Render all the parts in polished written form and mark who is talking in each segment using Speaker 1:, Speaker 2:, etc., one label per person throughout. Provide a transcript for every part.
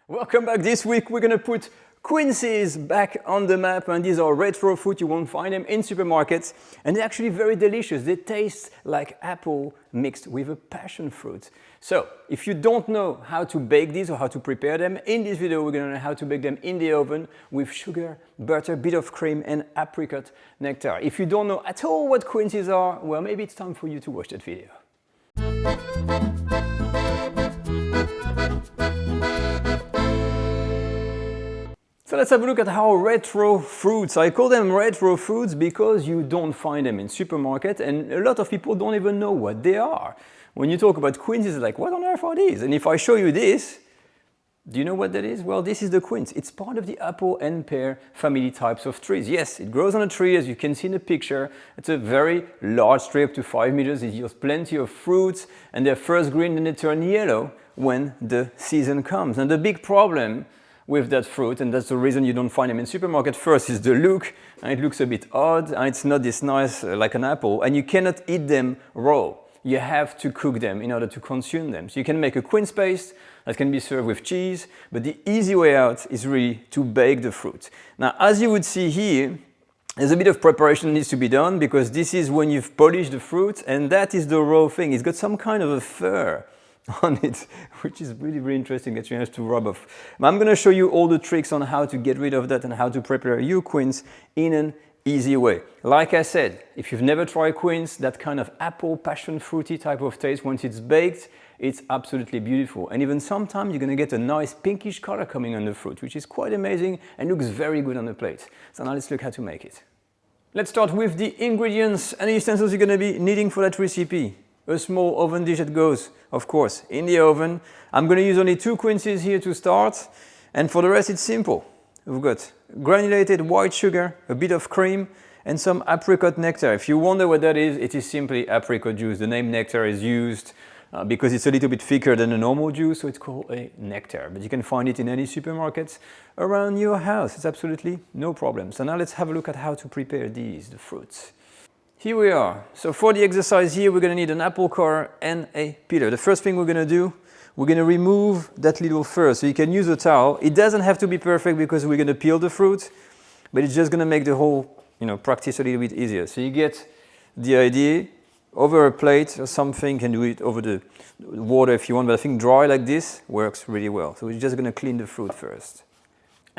Speaker 1: Welcome back. This week we're going to put quinces back on the map, and these are retro fruit. You won't find them in supermarkets, and they're actually very delicious. They taste like apple mixed with a passion fruit. So if you don't know how to bake these or how to prepare them, in this video we're going to learn how to bake them in the oven with sugar, butter, bit of cream and apricot nectar. If you don't know at all what quinces are, well, maybe it's time for you to watch that video. So let's have a look at how retro fruits. I call them retro fruits because you don't find them in supermarket, and a lot of people don't even know what they are. When you talk about quinces, it's like, what on earth are these? And if I show you this, do you know what that is? Well, this is the quince. It's part of the apple and pear family types of trees. Yes, it grows on a tree, as you can see in the picture. It's a very large tree, up to 5 meters. It yields plenty of fruits, and they're first green and they turn yellow when the season comes. And the big problem with that fruit, and that's the reason you don't find them in supermarket, first is the look, and it looks a bit odd, and it's not this nice like an apple, and you cannot eat them raw. You have to cook them in order to consume them. So you can make a quince paste that can be served with cheese, but the easy way out is really to bake the fruit. Now, as you would see here, there's a bit of preparation that needs to be done, because this is when you've polished the fruit, and that is the raw thing. It's got some kind of a fur on it, which is really, really interesting that you have to rub off. I'm going to show you all the tricks on how to get rid of that and how to prepare your quince in an easy way. Like I said, if you've never tried quince, that kind of apple, passion fruity type of taste, once it's baked, it's absolutely beautiful. And even sometimes you're going to get a nice pinkish color coming on the fruit, which is quite amazing and looks very good on the plate. So now let's look how to make it. Let's start with the ingredients and the utensils you're going to be needing for that recipe. A small oven dish that goes, of course, in the oven. I'm going to use only 2 quinces here to start, and for the rest it's simple. We've got granulated white sugar, a bit of cream, and some apricot nectar. If you wonder what that is, it is simply apricot juice. The name nectar is used because it's a little bit thicker than a normal juice, so it's called a nectar. But you can find it in any supermarkets around your house. It's absolutely no problem. So now let's have a look at how to prepare the fruits. Here we are. So for the exercise here, we're going to need an apple core and a peeler. The first thing we're going to do, we're going to remove that little fur. So you can use a towel. It doesn't have to be perfect because we're going to peel the fruit, but it's just going to make the whole, practice a little bit easier. So you get the idea. Over a plate or something, you can do it over the water if you want, but I think dry like this works really well. So we're just going to clean the fruit first.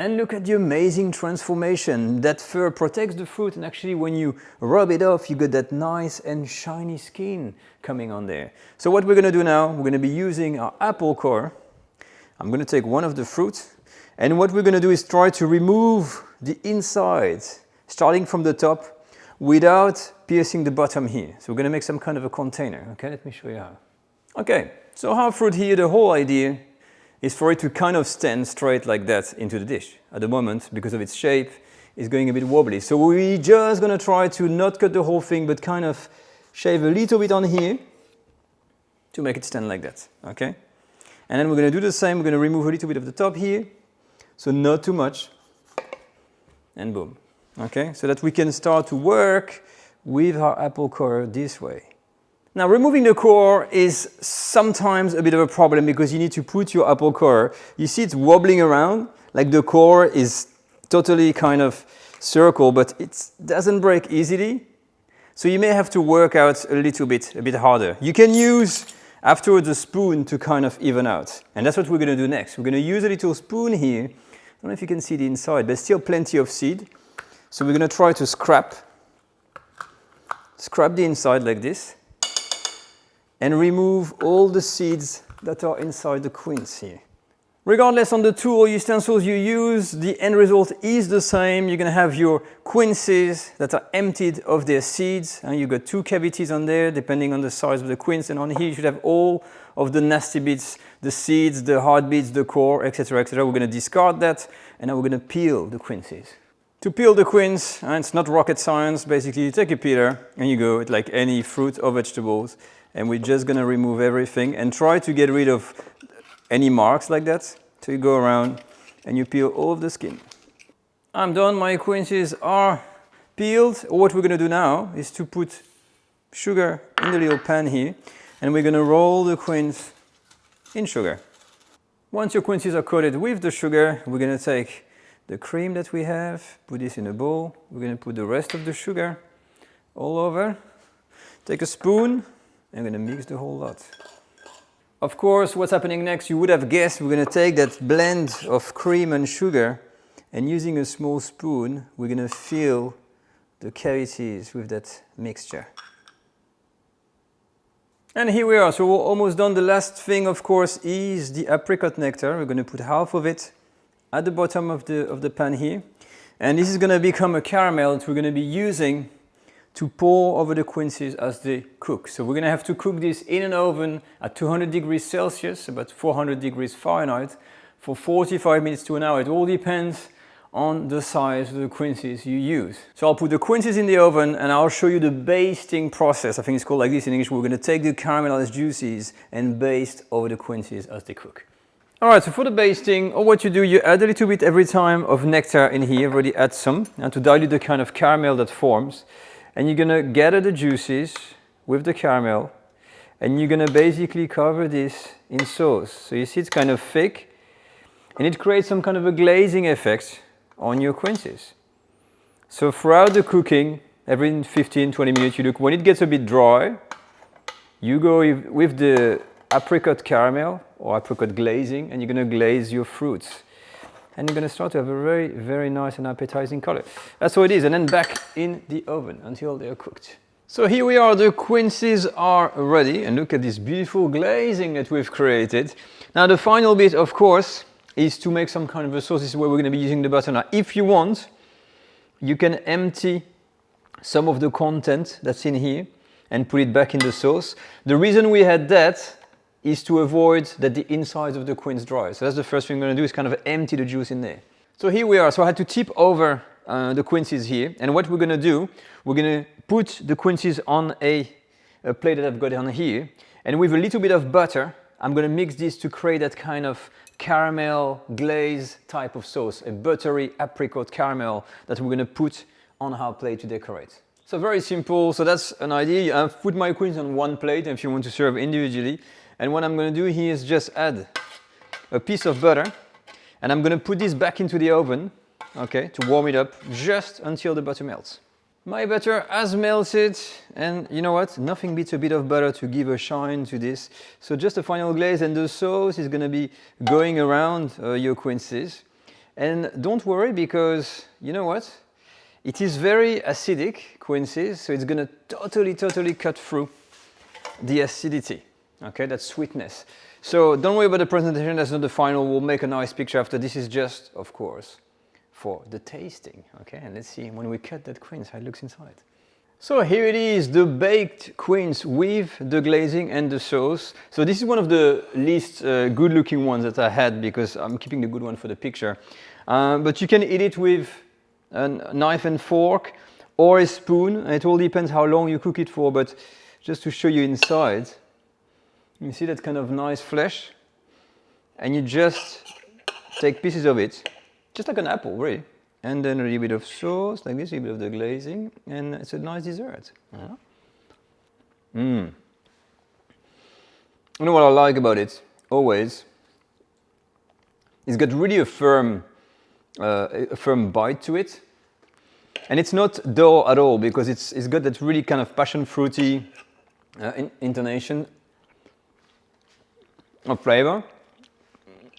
Speaker 1: And look at the amazing transformation. That fur protects the fruit, and actually when you rub it off, you get that nice and shiny skin coming on there. So what we're going to do now, we're going to be using our apple core. I'm going to take one of the fruit, and what we're going to do is try to remove the inside, starting from the top, without piercing the bottom here. So we're going to make some kind of a container. Okay, let me show you how. Okay, so our fruit here, the whole idea is for it to kind of stand straight like that into the dish. At the moment, because of its shape, it's going a bit wobbly. So we're just going to try to not cut the whole thing, but kind of shave a little bit on here to make it stand like that, okay? And then we're going to do the same. We're going to remove a little bit of the top here, so not too much, and boom, okay? So that we can start to work with our apple core this way. Now, removing the core is sometimes a bit of a problem because you need to put your apple core, you see it's wobbling around, like the core is totally kind of circle, but it doesn't break easily. So you may have to work out a bit harder. You can use afterwards a spoon to kind of even out. And that's what we're going to do next. We're going to use a little spoon here. I don't know if you can see the inside, but still plenty of seed. So we're going to try to scrap the inside like this, and remove all the seeds that are inside the quince here. Regardless on the tool or utensils you use, the end result is the same. You're going to have your quinces that are emptied of their seeds, and you've got 2 cavities on there depending on the size of the quince, and on here you should have all of the nasty bits, the seeds, the hard bits, the core, etc., etc. We're going to discard that, and now we're going to peel the quinces. To peel the quince, and it's not rocket science, basically you take a peeler and you go with like any fruit or vegetables, and we're just going to remove everything and try to get rid of any marks like that. So you go around and you peel all of the skin. I'm done, my quinces are peeled. What we're going to do now is to put sugar in the little pan here, and we're going to roll the quince in sugar. Once your quinces are coated with the sugar, we're going to take the cream that we have, put this in a bowl. We're going to put the rest of the sugar all over. Take a spoon, and we're going to mix the whole lot. Of course, what's happening next, you would have guessed, we're going to take that blend of cream and sugar, and using a small spoon, we're going to fill the cavities with that mixture. And here we are, so we're almost done. The last thing, of course, is the apricot nectar. We're going to put half of it at the bottom of the pan here. And this is going to become a caramel that we're going to be using to pour over the quinces as they cook. So we're going to have to cook this in an oven at 200 degrees Celsius, about 400 degrees Fahrenheit, for 45 minutes to an hour. It all depends on the size of the quinces you use. So I'll put the quinces in the oven and I'll show you the basting process. I think it's called like this in English. We're going to take the caramelized juices and baste over the quinces as they cook. Alright, so for the basting, or what you do, you add a little bit every time of nectar in here. I've already add some, and to dilute the kind of caramel that forms. And you're going to gather the juices with the caramel, and you're going to basically cover this in sauce. So you see it's kind of thick, and it creates some kind of a glazing effect on your quinces. So throughout the cooking, every 15-20 minutes, you look, when it gets a bit dry, you go with the apricot caramel or apricot glazing, and you're going to glaze your fruits. And you're going to start to have a very, very nice and appetizing color. That's how it is, and then back in the oven until they're cooked. So here we are, the quinces are ready, and look at this beautiful glazing that we've created. Now the final bit, of course, is to make some kind of a sauce. This is where we're going to be using the butter. Now, if you want, you can empty some of the content that's in here and put it back in the sauce. The reason we had that is to avoid that the insides of the quince dry. So that's the first thing I'm going to do, is kind of empty the juice in there. So here we are. So I had to tip over the quinces here. And what we're going to do, we're going to put the quinces on a plate that I've got on here. And with a little bit of butter, I'm going to mix this to create that kind of caramel glaze type of sauce, a buttery apricot caramel that we're going to put on our plate to decorate. So very simple. So that's an idea. I've put my quince on one plate if you want to serve individually. And what I'm going to do here is just add a piece of butter, and I'm going to put this back into the oven, okay, to warm it up just until the butter melts. My butter has melted, and you know what? Nothing beats a bit of butter to give a shine to this. So just a final glaze, and the sauce is going to be going around your quinces. And don't worry, because you know what? It is very acidic, quinces, so it's going to totally cut through the acidity, okay, that sweetness. So don't worry about the presentation, that's not the final. We'll make a nice picture after. This is just, of course, for the tasting, okay? And let's see when we cut that quince how it looks inside. So here it is, the baked quince with the glazing and the sauce. So this is one of the least good looking ones that I had, because I'm keeping the good one for the picture. But you can eat it with a knife and fork or a spoon. It all depends how long you cook it for, but just to show you inside, you see that kind of nice flesh, and you just take pieces of it, just like an apple, really. And then a little bit of sauce, like this, a little bit of the glazing, and it's a nice dessert. Yeah. You know what I like about it, always? It's got really a firm bite to it. And it's not dull at all, because it's got that really kind of passion fruity intonation of flavor.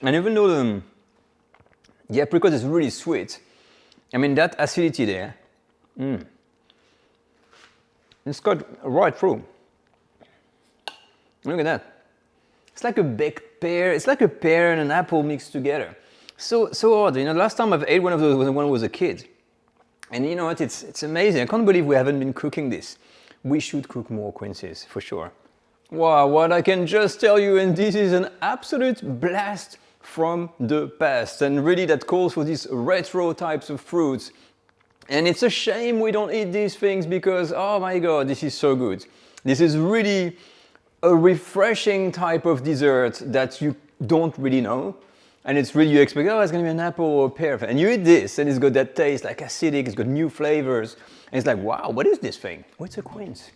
Speaker 1: And even though the apricot is really sweet, I mean, that acidity there, it's got right through. Look at that. It's like a baked pear. It's like a pear and an apple mixed together. So odd. You know, last time I've ate one of those was when I was a kid. And you know what? It's amazing. I can't believe we haven't been cooking this. We should cook more quinces, for sure. Wow, what I can just tell you, and this is an absolute blast from the past, and really that calls for these retro types of fruits. And it's a shame we don't eat these things, because oh my god, this is so good. This is really a refreshing type of dessert that you don't really know, and it's really, you expect, oh, it's going to be an apple or a pear, and you eat this and it's got that taste like acidic, it's got new flavors, and it's like, wow, what is this thing? Well, it's a quince.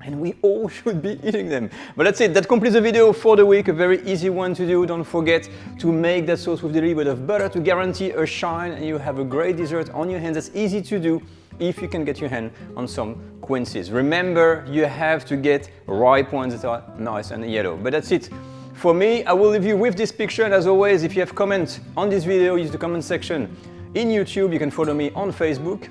Speaker 1: and we all should be eating them. But that's it, that completes the video for the week, a very easy one to do. Don't forget to make that sauce with a little bit of butter to guarantee a shine, and you have a great dessert on your hands. That's easy to do if you can get your hand on some quinces. Remember, you have to get ripe ones that are nice and yellow. But that's it for me. I will leave you with this picture, and as always, if you have comments on this video, use the comment section in YouTube. You can follow me on Facebook.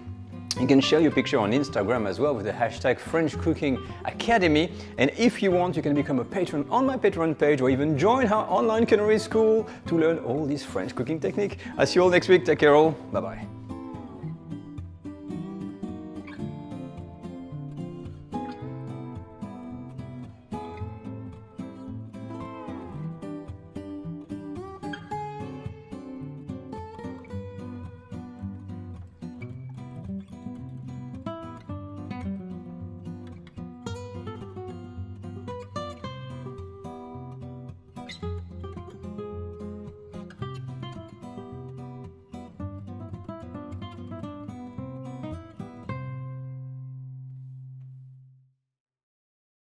Speaker 1: You can share your picture on Instagram as well with the hashtag French Cooking Academy. And if you want, you can become a patron on my Patreon page, or even join our online culinary school to learn all these French cooking techniques. I'll see you all next week. Take care all. Bye bye.